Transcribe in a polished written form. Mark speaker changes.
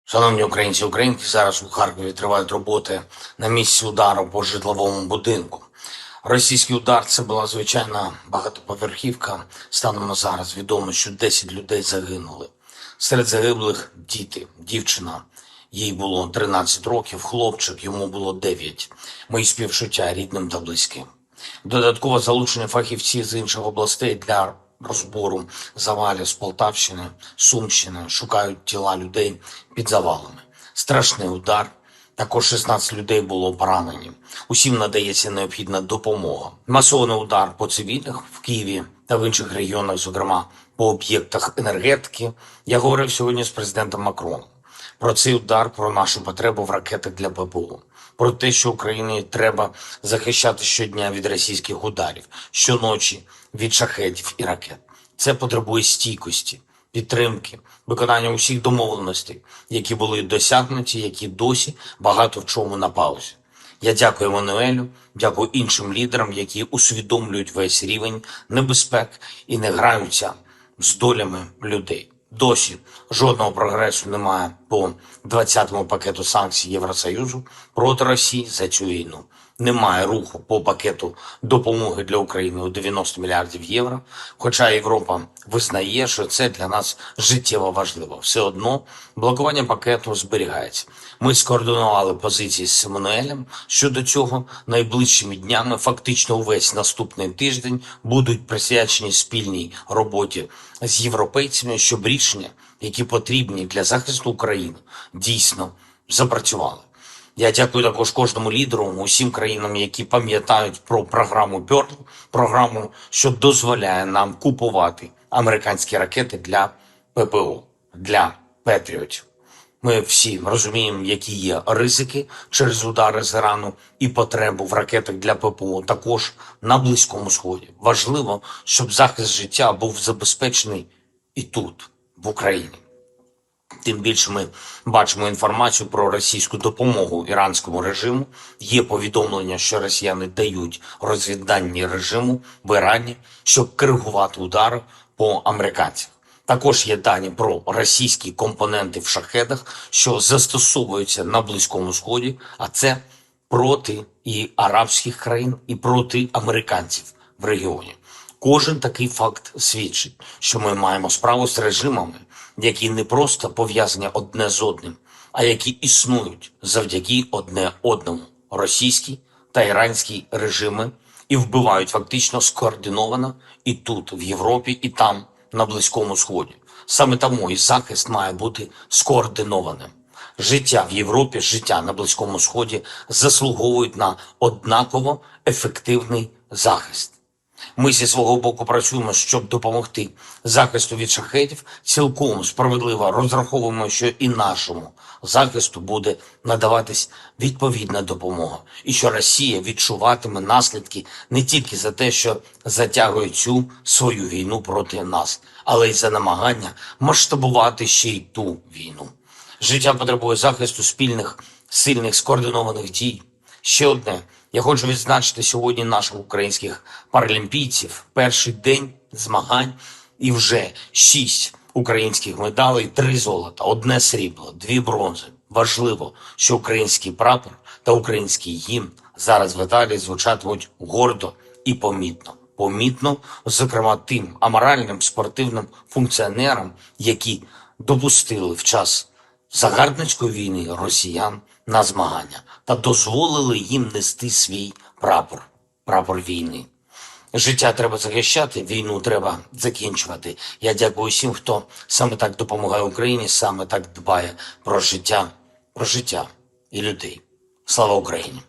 Speaker 1: Шановні українці і українки, зараз у Харкові тривають роботи на місці удару по житловому будинку. Російський удар – це була звичайна багатоповерхівка. Станом на зараз відомо, що 10 людей загинули. Серед загиблих – діти, дівчина. Їй було 13 років, хлопчик, йому було 9. Мої співчуття рідним та близьким. Додатково залучені фахівці з інших областей для розбору завалів з Полтавщини, Сумщини, шукають тіла людей під завалами. Страшний удар. Також 16 людей було поранені. Усім надається необхідна допомога. Масований удар по цивільних в Києві та в інших регіонах, зокрема по об'єктах енергетики. Я говорив сьогодні з президентом Макроном про цей удар, про нашу потребу в ракетах для ППО, про те, що Україні треба захищати щодня від російських ударів, щоночі від шахедів і ракет. Це потребує стійкості, підтримки, виконання усіх домовленостей, які були досягнуті, які досі багато в чому на паузі. Я дякую Еммануелю, дякую іншим лідерам, які усвідомлюють весь рівень небезпек і не граються з долями людей. Досі жодного прогресу немає по 20-му пакету санкцій Євросоюзу проти Росії за цю війну. Немає руху по пакету допомоги для України у 90 мільярдів євро, хоча Європа визнає, що це для нас життєво важливо. Все одно блокування пакету зберігається. Ми скоординували позиції з Еммануелем щодо цього. Найближчими днями, фактично увесь наступний тиждень, будуть присвячені спільній роботі з європейцями, щоб рішення, які потрібні для захисту України, дійсно запрацювали. Я дякую також кожному лідеру, усім країнам, які пам'ятають про програму Pearl, програму, що дозволяє нам купувати американські ракети для ППО, для Петріотів. Ми всі розуміємо, які є ризики через удари з Ірану і потребу в ракетах для ППО також на Близькому Сході. Важливо, щоб захист життя був забезпечений і тут, в Україні. Тим більше ми бачимо інформацію про російську допомогу іранському режиму. Є повідомлення, що росіяни дають розвіддані режиму в Ірані, щоб коригувати удари по американцях. Також є дані про російські компоненти в шахедах, що застосовуються на Близькому Сході, а це проти і арабських країн, і проти американців в регіоні. Кожен такий факт свідчить, що ми маємо справу з режимами, які не просто пов'язані одне з одним, а які існують завдяки одне одному. Російський та іранський режими і вбивають фактично скоординовано і тут, в Європі, і там, на Близькому Сході. Саме тому і захист має бути скоординованим. Життя в Європі, життя на Близькому Сході заслуговують на однаково ефективний захист. Ми зі свого боку працюємо, щоб допомогти захисту від шахедів. Цілком справедливо розраховуємо, що і нашому захисту буде надаватись відповідна допомога. І що Росія відчуватиме наслідки не тільки за те, що затягує цю свою війну проти нас, але й за намагання масштабувати ще й ту війну. Життя потребує захисту спільних, сильних, скоординованих дій. Ще одне. Я хочу відзначити сьогодні наших українських паралімпійців. Перший день змагань і вже 6 українських медалей, 3 золота, 1 срібло, 2 бронзи. Важливо, що український прапор та український гімн зараз в Італії звучатимуть гордо і помітно. Помітно, зокрема, тим аморальним спортивним функціонерам, які допустили в час загарбницької війни росіян на змагання та дозволили їм нести свій прапор війни. Життя треба захищати, війну треба закінчувати. Я дякую всім, хто саме так допомагає Україні, саме так дбає про життя і людей. Слава Україні!